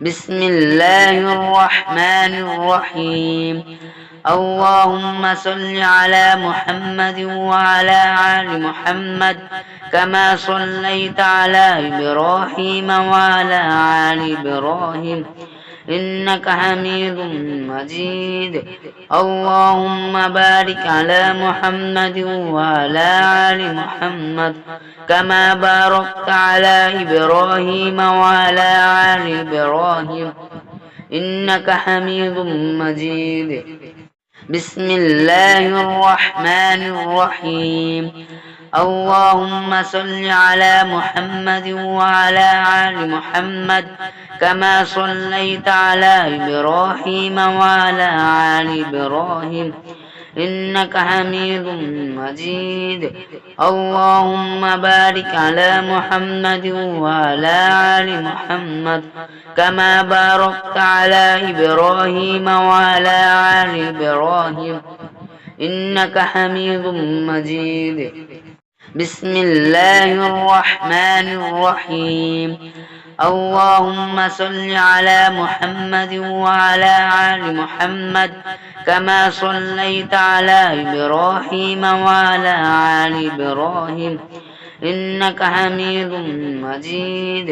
بسم الله الرحمن الرحيم. اللهم صل على محمد وعلى آل محمد كما صليت على إبراهيم وعلى آل إبراهيم إنك حميد مجيد. اللهم بارك على محمد وعلى آل محمد كما باركت على إبراهيم وعلى آل إبراهيم إنك حميد مجيد. بسم الله الرحمن الرحيم. اللهم صل على محمد وعلى آل محمد كما صليت على إبراهيم وعلى آل إبراهيم إنك حميد مجيد. اللهم بارك على محمد وعلى آل محمد كما باركت على إبراهيم وعلى آل إبراهيم إنك حميد مجيد. بسم الله الرحمن الرحيم. اللهم صل على محمد وعلى آل محمد كما صليت على إبراهيم وعلى آل إبراهيم إنك حميد مجيد.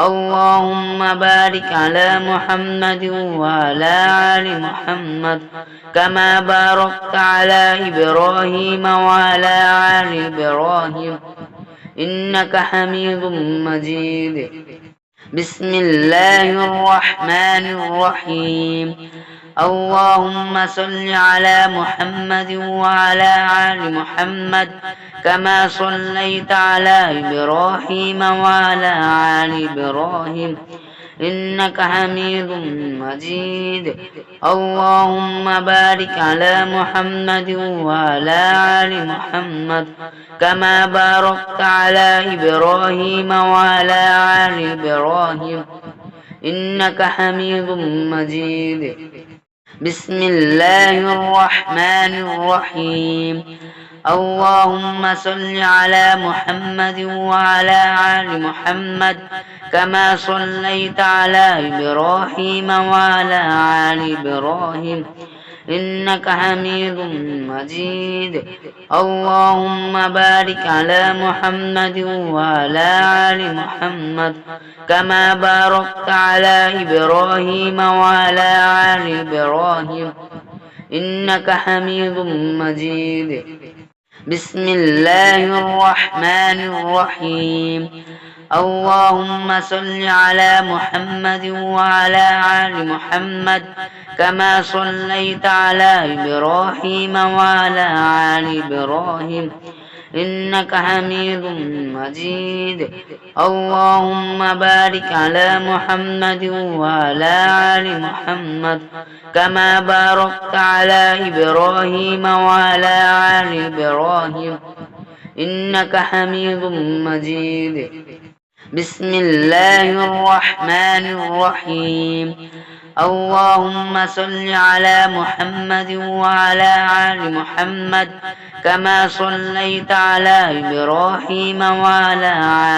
اللهم بارك على محمد وعلى آل محمد كما باركت على إبراهيم وعلى آل إبراهيم إنك حميد مجيد. بسم الله الرحمن الرحيم. اللهم صل على محمد وعلى آل محمد كما صليت على إبراهيم وعلى آل إبراهيم إنك حميد مجيد. اللهم بارك على محمد وعلى آل محمد كما باركت على إبراهيم وعلى آل إبراهيم إنك حميد مجيد. بسم الله الرحمن الرحيم. اللهم صل على محمد وعلى آل محمد كما صليت على إبراهيم وعلى آل إبراهيم إنك حميد مجيد. اللهم بارك على محمد وعلى آل محمد كما باركت على إبراهيم وعلى آل إبراهيم إنك حميد مجيد. بسم الله الرحمن الرحيم. اللهم صل على محمد وعلى آل محمد كما صليت على إبراهيم وعلى آل إبراهيم إنك حميد مجيد. اللهم بارك على محمد وعلى آل محمد كما باركت على إبراهيم وعلى آل إبراهيم إنك حميد مجيد. بسم الله الرحمن الرحيم. اللهم صل على محمد وعلى آل محمد كما صليت على إبراهيم وعلى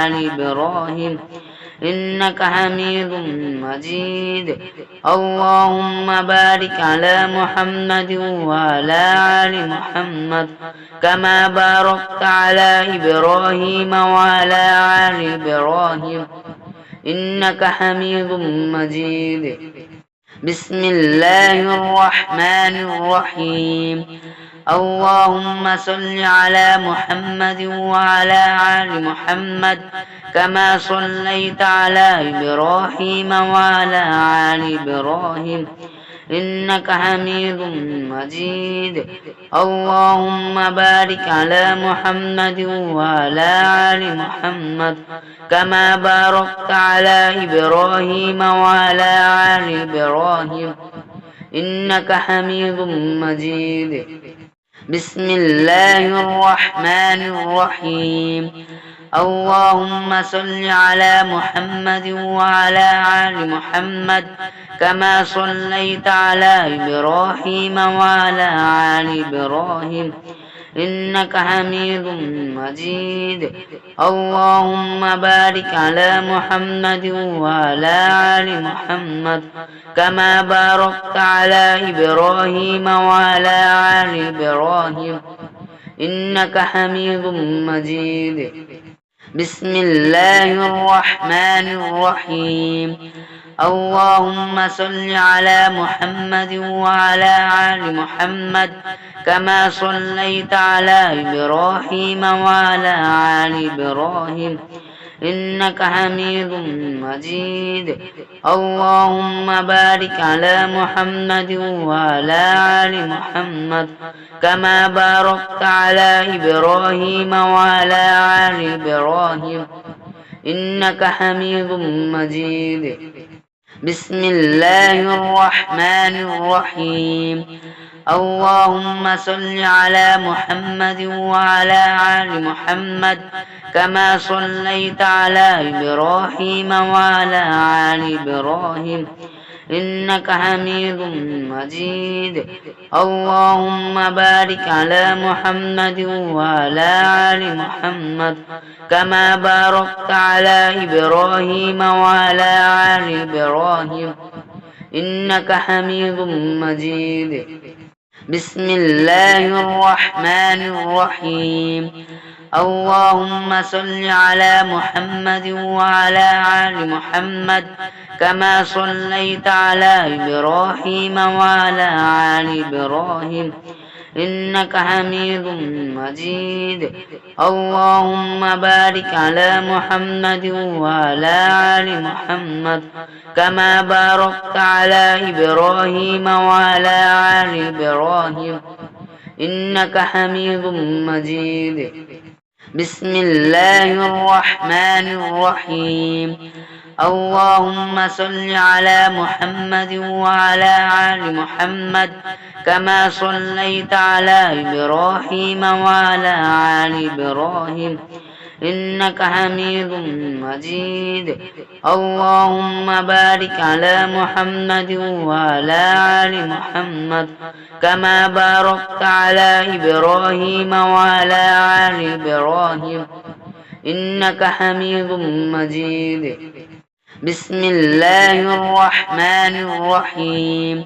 آل إبراهيم إنك حميد مجيد. اللهم بارك على محمد وعلى آل محمد كما باركت على إبراهيم وعلى آل إبراهيم إنك حميد مجيد. بسم الله الرحمن الرحيم. اللهم صل على محمد وعلى آل محمد كما صليت على إبراهيم وعلى آل إبراهيم إنك حميد مجيد. اللهم بارك على محمد وعلى آل محمد كما باركت على إبراهيم وعلى آل إبراهيم إنك حميد مجيد. بسم الله الرحمن الرحيم. اللهم صل على محمد وعلى آل محمد كما صليت على إبراهيم وعلى آل إبراهيم إنك حميد مجيد. اللهم بارك على محمد وعلى آل محمد كما باركت على إبراهيم وعلى آل إبراهيم إنك حميد مجيد. بسم الله الرحمن الرحيم. اللهم صل على محمد وعلى آل محمد كما صليت على إبراهيم وعلى آل إبراهيم إنك حميد مجيد. اللهم بارك على محمد وعلى آل محمد كما باركت على إبراهيم وعلى آل إبراهيم إنك حميد مجيد. بسم الله الرحمن الرحيم. اللهم صل على محمد وعلى آل محمد كما صليت على إبراهيم وعلى آل إبراهيم إنك حميد مجيد. اللهم بارك على محمد وعلى آل محمد كما باركت على إبراهيم وعلى آل إبراهيم إنك حميد مجيد. بسم الله الرحمن الرحيم. اللهم صل على محمد وعلى آل محمد كما صليت على إبراهيم وعلى آل إبراهيم إنك حميد مجيد. اللهم بارك على محمد وعلى آل محمد كما باركت على إبراهيم وعلى آل إبراهيم إنك حميد مجيد. بسم الله الرحمن الرحيم. اللهم صل على محمد وعلى آل محمد كما صليت على إبراهيم وعلى آل إبراهيم إنك حميد مجيد. اللهم بارك على محمد وعلى آل محمد كما باركت على إبراهيم وعلى آل إبراهيم إنك حميد مجيد. بسم الله الرحمن الرحيم.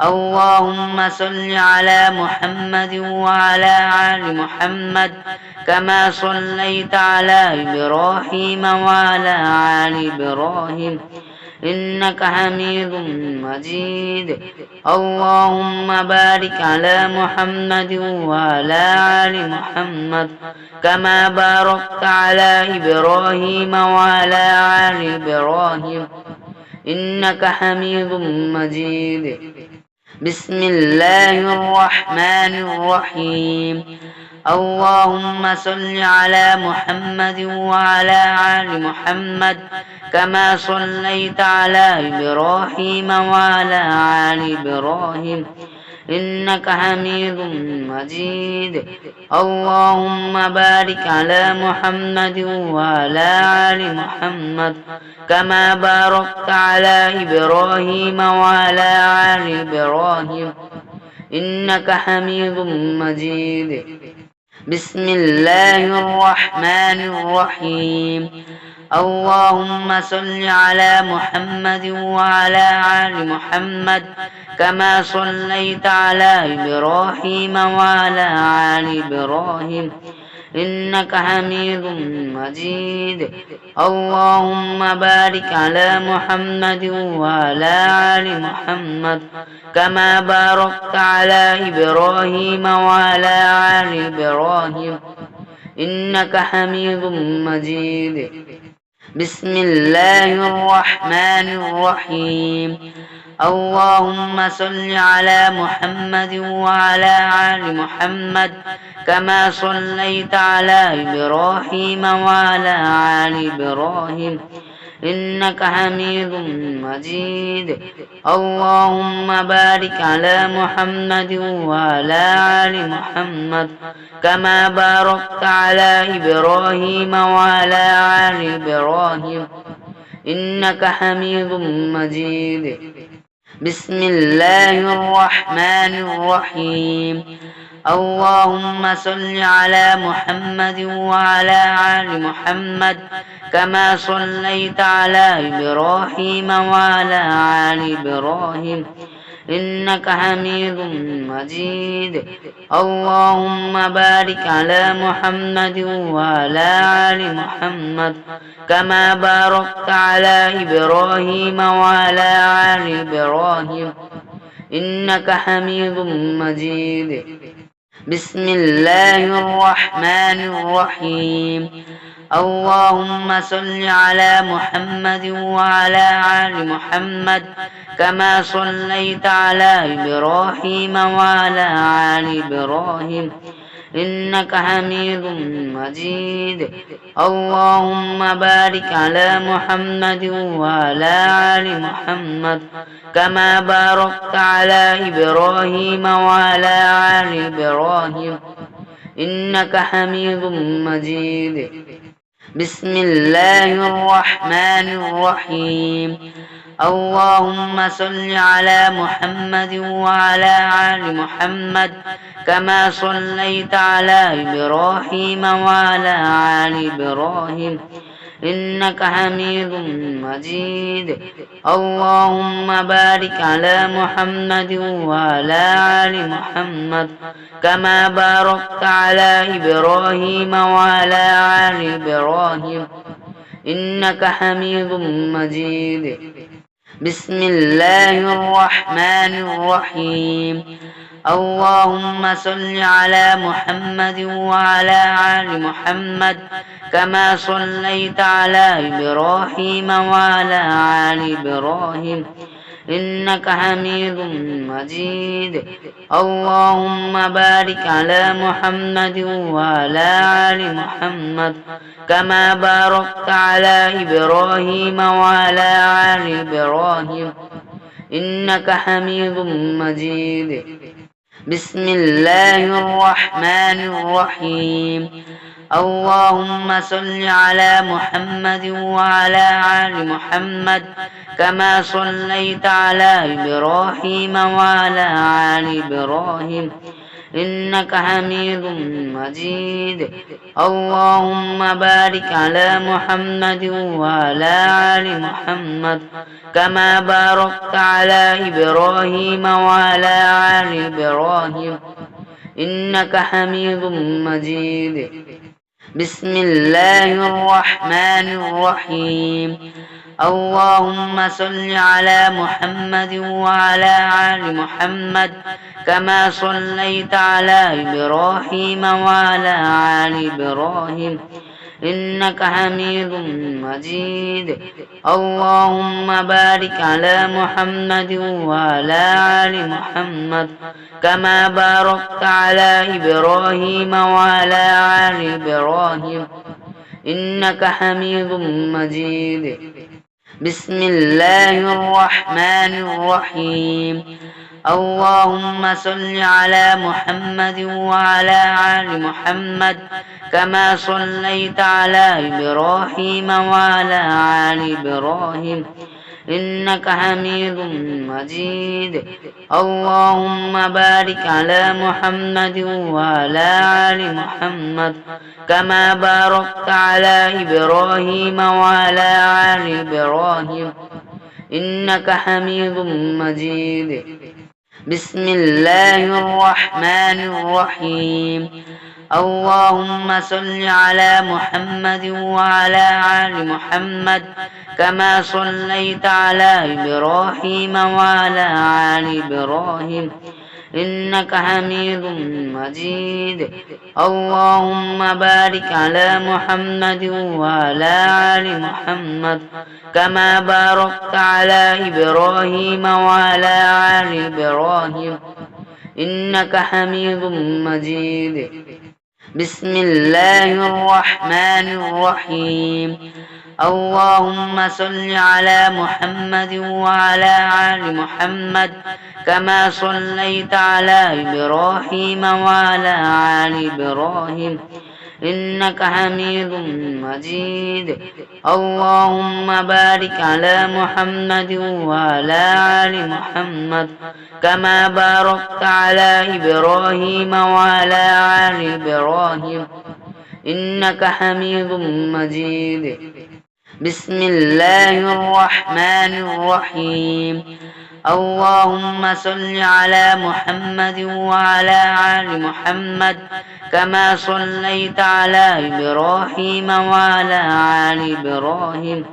اللهم صل على محمد وعلى آل محمد كما صليت على إبراهيم وعلى آل إبراهيم إنك حميد مجيد. اللهم بارك على محمد وعلى آل محمد كما باركت على إبراهيم وعلى آل إبراهيم إنك حميد مجيد. بسم الله الرحمن الرحيم. اللهم صل على محمد وعلى آل محمد كما صليت على إبراهيم وعلى آل إبراهيم إنك حميد مجيد. اللهم بارك على محمد وعلى آل محمد كما باركت على إبراهيم وعلى آل إبراهيم إنك حميد مجيد. بسم الله الرحمن الرحيم. اللهم صل على محمد وعلى آل محمد كما صليت على إبراهيم وعلى آل إبراهيم إنك حميد مجيد. اللهم بارك على محمد وعلى آل محمد كما باركت على إبراهيم وعلى آل إبراهيم إنك حميد مجيد. بسم الله الرحمن الرحيم. اللهم صل على محمد وعلى آل محمد كما صليت على إبراهيم وعلى آل إبراهيم إنك حميد مجيد. اللهم بارك على محمد وعلى آل محمد كما باركت على إبراهيم وعلى آل إبراهيم إنك حميد مجيد. بسم الله الرحمن الرحيم. اللهم صل على محمد وعلى آل محمد كما صليت على إبراهيم وعلى آل إبراهيم إنك حميد مجيد اللهم بارك على محمد وعلى آل محمد كما باركت على إبراهيم وعلى آل إبراهيم إنك حميد مجيد بسم الله الرحمن الرحيم اللهم صل على محمد وعلى آل محمد كما صليت على إبراهيم وعلى آل إبراهيم إنك حميد مجيد اللهم بارك على محمد وعلى آل محمد كما باركت على إبراهيم وعلى آل إبراهيم إنك حميد مجيد بسم الله الرحمن الرحيم اللهم صل على محمد وعلى آل محمد كما صليت على إبراهيم وعلى آل إبراهيم إنك حميد مجيد اللهم بارك على محمد وعلى آل محمد كما باركت على إبراهيم وعلى آل إبراهيم إنك حميد مجيد بسم الله الرحمن الرحيم اللهم صل على محمد وعلى آل محمد كما صليت على إبراهيم وعلى آل إبراهيم إنك حميد مجيد اللهم بارك على محمد وعلى آل محمد كما باركت على إبراهيم وعلى آل إبراهيم إنك حميد مجيد بسم الله الرحمن الرحيم اللهم صل على محمد وعلى آل محمد كما صليت على إبراهيم وعلى آل إبراهيم إنك حميد مجيد اللهم بارك على محمد وعلى آل محمد كما باركت على إبراهيم وعلى آل إبراهيم إنك حميد مجيد بسم الله الرحمن الرحيم اللهم صل على محمد وعلى آل محمد كما صليت على إبراهيم وعلى آل إبراهيم إنك حميد مجيد اللهم بارك على محمد وعلى آل محمد كما باركت على إبراهيم وعلى آل إبراهيم إنك حميد مجيد بسم الله الرحمن الرحيم اللهم صل على محمد وعلى آل محمد كما صليت على إبراهيم وعلى آل إبراهيم إنك حميد مجيد اللهم بارك على محمد وعلى آل محمد كما باركت على إبراهيم وعلى آل إبراهيم إنك حميد مجيد بسم الله الرحمن الرحيم اللهم صل على محمد وعلى آل محمد كما صليت على إبراهيم وعلى آل إبراهيم إنك حميد مجيد اللهم بارك على محمد وعلى آل محمد كما باركت على إبراهيم وعلى آل إبراهيم إنك حميد مجيد بسم الله الرحمن الرحيم اللهم صل على محمد وعلى آل محمد كما صليت على إبراهيم وعلى آل إبراهيم إنك حميد مجيد. اللهم بارك على محمد وعلى آل محمد كما باركت على إبراهيم وعلى آل إبراهيم إنك حميد مجيد. بسم الله الرحمن الرحيم. اللهم صل على محمد وعلى آل محمد كما صليت على إبراهيم وعلى آل إبراهيم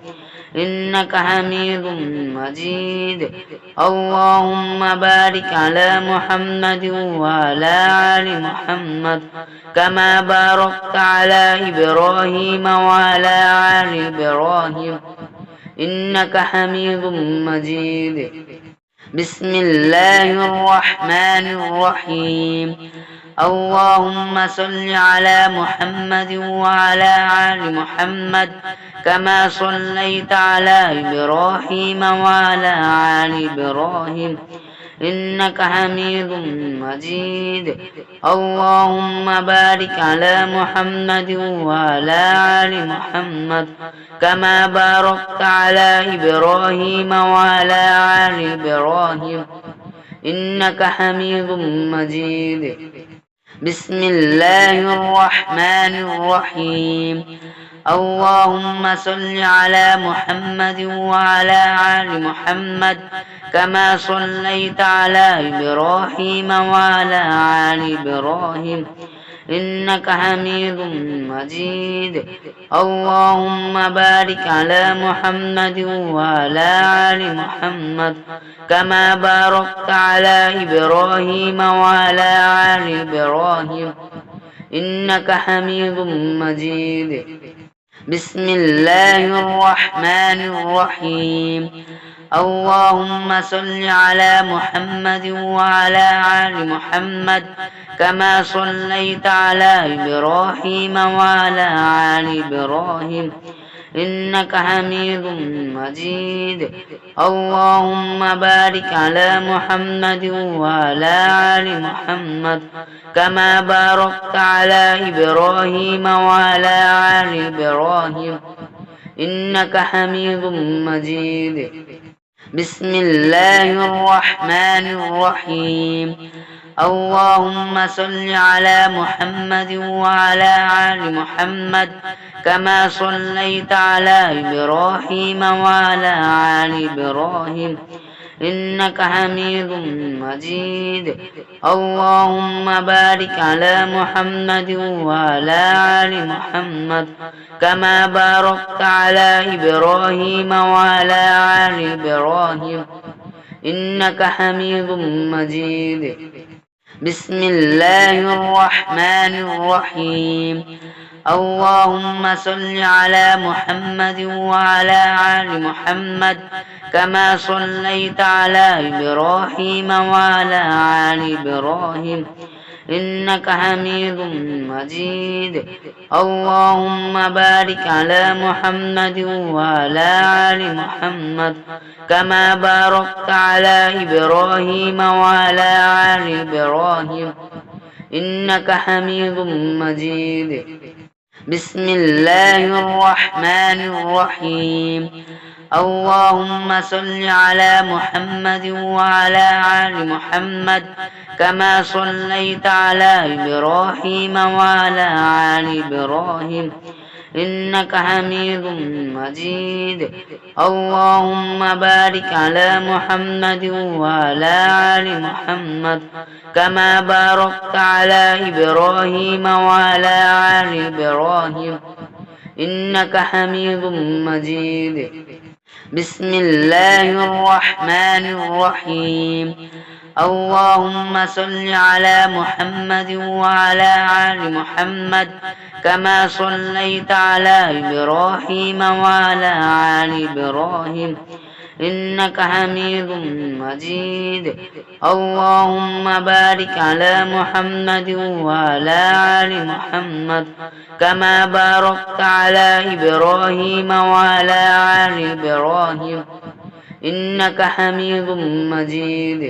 إنك حميد مجيد. اللهم بارك على محمد وعلى آل محمد كما باركت على إبراهيم وعلى آل إبراهيم إنك حميد مجيد. بسم الله الرحمن الرحيم. اللهم صل على محمد وعلى آل محمد كما صليت على إبراهيم وعلى آل إبراهيم إنك حميد مجيد. اللهم بارك على محمد وعلى آل محمد كما باركت على إبراهيم وعلى آل إبراهيم إنك حميد مجيد. بسم الله الرحمن الرحيم. اللهم صل على محمد وعلى آل محمد كما صليت على إبراهيم وعلى آل إبراهيم إنك حميد مجيد. اللهم بارك على محمد وعلى آل محمد كما باركت على إبراهيم وعلى آل إبراهيم إنك حميد مجيد. بسم الله الرحمن الرحيم. اللهم صل على محمد وعلى آل محمد كما صليت على إبراهيم وعلى آل إبراهيم إنك حميد مجيد. اللهم بارك على محمد وعلى آل محمد كما باركت على إبراهيم وعلى آل إبراهيم إنك حميد مجيد. بسم الله الرحمن الرحيم. اللهم صل على محمد وعلى آل محمد كما صليت على إبراهيم وعلى آل إبراهيم إنك حميد مجيد. اللهم بارك على محمد وعلى آل محمد كما باركت على إبراهيم وعلى آل إبراهيم إنك حميد مجيد. بسم الله الرحمن الرحيم. اللهم صل على محمد وعلى آل محمد كما صليت على إبراهيم وعلى آل إبراهيم إنك حميد مجيد. اللهم بارك على محمد وعلى آل محمد كما باركت على إبراهيم وعلى آل إبراهيم إنك حميد مجيد. بسم الله الرحمن الرحيم. اللهم صل على محمد وعلى آل محمد كما صليت على إبراهيم وعلى آل إبراهيم إنك حميد مجيد. اللهم بارك على محمد وعلى آل محمد كما باركت على إبراهيم وعلى آل إبراهيم إنك حميد مجيد. بسم الله الرحمن الرحيم. اللهم صل على محمد وعلى آل محمد كما صليت على إبراهيم وعلى آل إبراهيم إنك حميد مجيد. اللهم بارك على محمد وعلى آل محمد كما باركت على إبراهيم وعلى آل إبراهيم إنك حميد مجيد.